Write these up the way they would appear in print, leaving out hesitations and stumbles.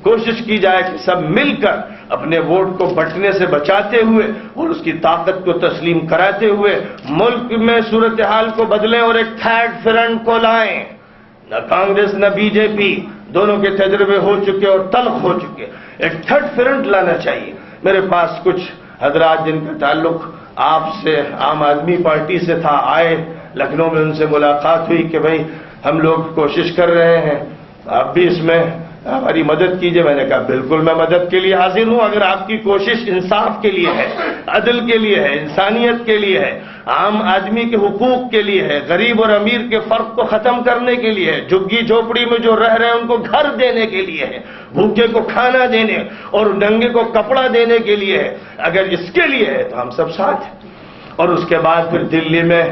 کوشش کی جائے کہ سب مل کر اپنے ووٹ کو بٹنے سے بچاتے ہوئے اور اس کی طاقت کو تسلیم کراتے ہوئے ملک میں صورتحال کو بدلیں اور ایک تھرڈ فرنٹ کو لائیں. نہ کانگریس نہ بی جے پی دونوں کے تجربے ہو چکے اور تلخ ہو چکے. ایک تھرڈ فرنٹ لانا چاہیے. میرے پاس کچھ حضرات جن کا تعلق آپ سے عام آدمی پارٹی سے تھا آئے لکھنؤ میں، ان سے ملاقات ہوئی کہ بھائی ہم لوگ کوشش کر رہے ہیں، آپ بھی اس میں ہماری مدد کیجئے. میں نے کہا بالکل میں مدد کے لیے حاضر ہوں. اگر آپ کی کوشش انصاف کے لیے ہے، عدل کے لیے ہے، انسانیت کے لیے ہے، عام آدمی کے حقوق کے لیے ہے، غریب اور امیر کے فرق کو ختم کرنے کے لیے ہے، جھگی جھوپڑی میں جو رہ رہے ہیں ان کو گھر دینے کے لیے ہے، بھوکے کو کھانا دینے اور ننگے کو کپڑا دینے کے لیے ہے، اگر اس کے لیے ہے تو ہم سب ساتھ ہیں. اور اس کے بعد پھر دلی میں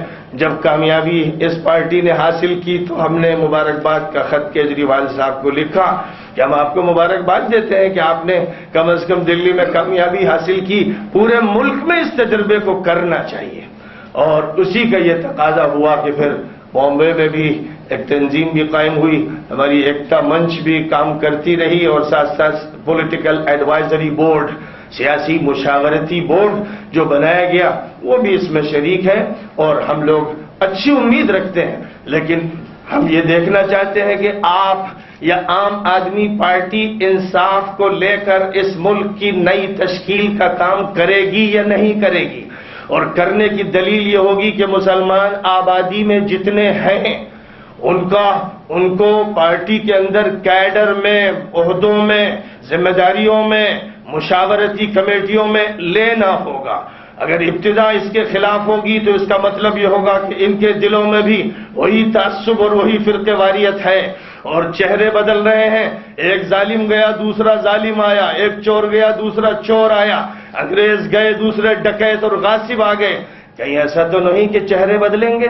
جب کامیابی اس پارٹی نے حاصل کی تو ہم نے مبارکباد کا خط کیجریوال صاحب کو لکھا کہ ہم آپ کو مبارکباد دیتے ہیں کہ آپ نے کم از کم دلی میں کامیابی حاصل کی. پورے ملک میں اس تجربے کو کرنا چاہیے. اور اسی کا یہ تقاضا ہوا کہ پھر بامبے میں بھی ایک تنظیم بھی قائم ہوئی، ہماری ایکتا منچ بھی کام کرتی رہی اور ساتھ ساتھ پولیٹیکل ایڈوائزری بورڈ، سیاسی مشاورتی بورڈ جو بنایا گیا وہ بھی اس میں شریک ہے. اور ہم لوگ اچھی امید رکھتے ہیں، لیکن ہم یہ دیکھنا چاہتے ہیں کہ آپ یا عام آدمی پارٹی انصاف کو لے کر اس ملک کی نئی تشکیل کا کام کرے گی یا نہیں کرے گی. اور کرنے کی دلیل یہ ہوگی کہ مسلمان آبادی میں جتنے ہیں ان کو پارٹی کے اندر کیڈر میں، عہدوں میں، ذمہ داریوں میں، مشاورتی کمیٹیوں میں لینا ہوگا. اگر ابتدا اس کے خلاف ہوگی تو اس کا مطلب یہ ہوگا کہ ان کے دلوں میں بھی وہی تعصب اور وہی فرقے واریت ہے اور چہرے بدل رہے ہیں. ایک ظالم گیا دوسرا ظالم آیا، ایک چور گیا دوسرا چور آیا، انگریز گئے دوسرے ڈکیت اور غاصب آ گئے. کہیں ایسا تو نہیں کہ چہرے بدلیں گے؟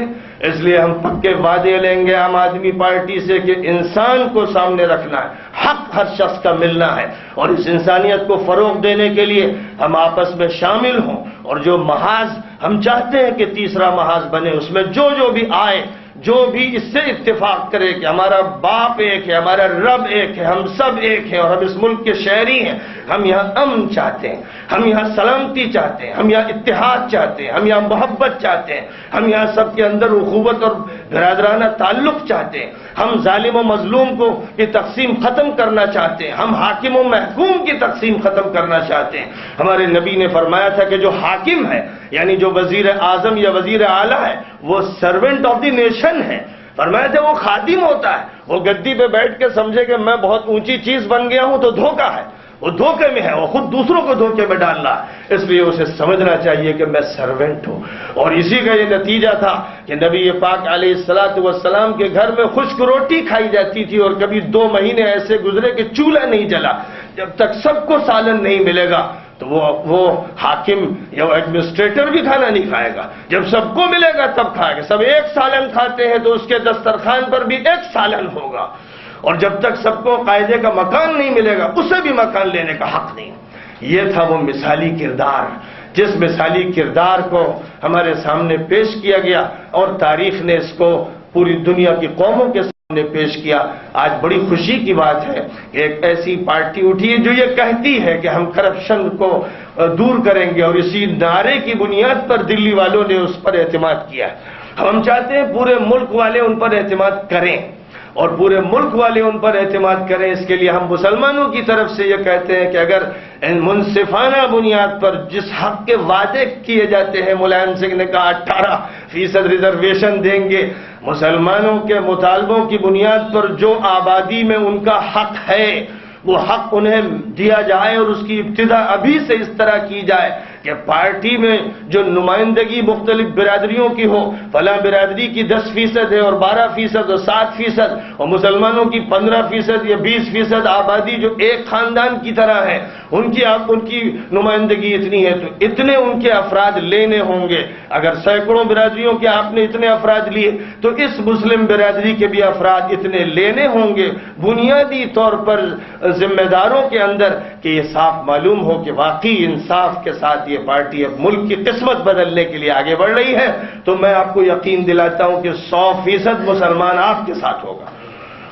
اس لیے ہم پکے وعدے لیں گے عام آدمی پارٹی سے کہ انسان کو سامنے رکھنا ہے، حق ہر شخص کا ملنا ہے، اور اس انسانیت کو فروغ دینے کے لیے ہم آپس میں شامل ہوں. اور جو محاذ ہم چاہتے ہیں کہ تیسرا محاذ بنے، اس میں جو بھی آئے، جو بھی اس سے اتفاق کرے کہ ہمارا باپ ایک ہے، ہمارا رب ایک ہے، ہم سب ایک ہیں اور ہم اس ملک کے شہری ہیں. ہم یہاں امن چاہتے ہیں، ہم یہاں سلامتی چاہتے ہیں، ہم یہاں اتحاد چاہتے ہیں، ہم یہاں محبت چاہتے ہیں، ہم یہاں سب کے اندر اخوت اور برادرانہ تعلق چاہتے ہیں. ہم ظالم و مظلوم کو کی تقسیم ختم کرنا چاہتے ہیں، ہم حاکم و محکوم کی تقسیم ختم کرنا چاہتے ہیں. ہمارے نبی نے فرمایا تھا کہ جو حاکم ہے یعنی جو وزیر اعظم یا وزیر اعلیٰ ہے وہ سرونٹ آف دی نیشن ہے. فرمایا تھا وہ خادم ہوتا ہے. وہ گدی پہ بیٹھ کے سمجھے کہ میں بہت اونچی چیز بن گیا ہوں تو دھوکہ ہے، وہ دھوکے میں ہے، وہ خود دوسروں کو دھوکے میں ڈال رہا ہے. اس لیے اسے سمجھنا چاہیے کہ میں سرونٹ ہوں. اور اسی کا یہ نتیجہ تھا کہ نبی پاک علیہ الصلوۃ والسلام کے گھر میں خشک روٹی کھائی جاتی تھی اور کبھی 2 مہینے ایسے گزرے کہ چولہا نہیں جلا. جب تک سب کو سالن نہیں ملے گا تو وہ حاکم یا وہ ایڈمنسٹریٹر بھی کھانا نہیں کھائے گا. جب سب کو ملے گا تب کھائے گا. سب ایک سالن کھاتے ہیں تو اس کے دسترخوان پر بھی ایک سالن ہوگا. اور جب تک سب کو قاعدے کا مکان نہیں ملے گا اسے بھی مکان لینے کا حق نہیں. یہ تھا وہ مثالی کردار جس مثالی کردار کو ہمارے سامنے پیش کیا گیا اور تاریخ نے اس کو پوری دنیا کی قوموں کے سامنے پیش کیا. آج بڑی خوشی کی بات ہے کہ ایک ایسی پارٹی اٹھی ہے جو یہ کہتی ہے کہ ہم کرپشن کو دور کریں گے، اور اسی نعرے کی بنیاد پر دلی والوں نے اس پر اعتماد کیا. ہم چاہتے ہیں پورے ملک والے ان پر اعتماد کریں اور پورے ملک والے ان پر اعتماد کریں. اس کے لیے ہم مسلمانوں کی طرف سے یہ کہتے ہیں کہ اگر منصفانہ بنیاد پر جس حق کے وعدے کیے جاتے ہیں، ملائم سنگھ نے کہا 18% ریزرویشن دیں گے، مسلمانوں کے مطالبوں کی بنیاد پر جو آبادی میں ان کا حق ہے وہ حق انہیں دیا جائے. اور اس کی ابتدا ابھی سے اس طرح کی جائے کہ پارٹی میں جو نمائندگی مختلف برادریوں کی ہو، فلاں برادری کی 10% ہے اور 12% اور 7%، اور مسلمانوں کی 15% یا 20% آبادی جو ایک خاندان کی طرح ہے، ان کی نمائندگی اتنی ہے تو اتنے ان کے افراد لینے ہوں گے. اگر سینکڑوں برادریوں کے آپ نے اتنے افراد لیے تو اس مسلم برادری کے بھی افراد اتنے لینے ہوں گے. بنیادی طور پر ذمہ داروں کے اندر کہ یہ صاف معلوم ہو کہ واقعی انصاف کے ساتھ یہ پارٹی اب ملک کی قسمت بدلنے کے لیے آگے بڑھ رہی ہے. تو میں آپ کو یقین دلاتا ہوں کہ 100% مسلمان آپ کے ساتھ ہوگا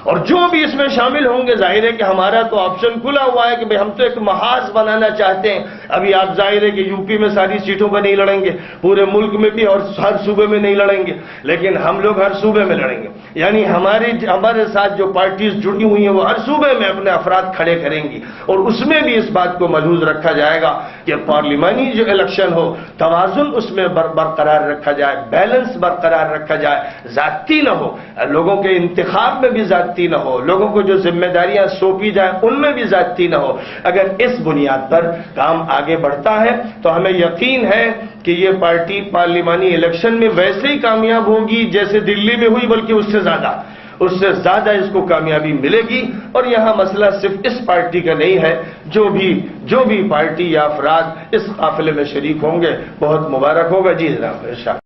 اور جو بھی اس میں شامل ہوں گے، ظاہر ہے کہ ہمارا تو آپشن کھلا ہوا ہے کہ بھئی ہم تو ایک محاذ بنانا چاہتے ہیں۔ ابھی آپ ظاہر ہے کہ یو پی میں ساری سیٹوں پر نہیں لڑیں گے، پورے ملک میں بھی اور ہر صوبے میں نہیں لڑیں گے، لیکن ہم لوگ ہر صوبے میں لڑیں گے۔ یعنی ہمارے ساتھ جو پارٹیز جڑی ہوئی ہیں وہ ہر صوبے میں اپنے افراد کھڑے کریں گی، اور اس میں بھی اس بات کو ملحوظ رکھا جائے گا کہ پارلیمانی جو الیکشن ہو توازن اس میں برقرار رکھا جائے، بیلنس برقرار رکھا جائے، ذاتی نہ ہو، لوگوں کے انتخاب میں بھی ذاتی نہ ہو، لوگوں کو جو ذمہ داریاں سونپی جائیں ان میں بھی ذاتی نہ ہو۔ اگر اس بنیاد پر کام آگے بڑھتا ہے تو ہمیں یقین ہے کہ یہ پارٹی پارلیمانی الیکشن میں ویسے ہی کامیاب ہوگی جیسے دلی میں ہوئی، بلکہ اس سے زیادہ اس کو کامیابی ملے گی۔ اور یہاں مسئلہ صرف اس پارٹی کا نہیں ہے، جو بھی پارٹی یا افراد اس قافلے میں شریک ہوں گے بہت مبارک ہوگا۔ جی جناب، ارشاد۔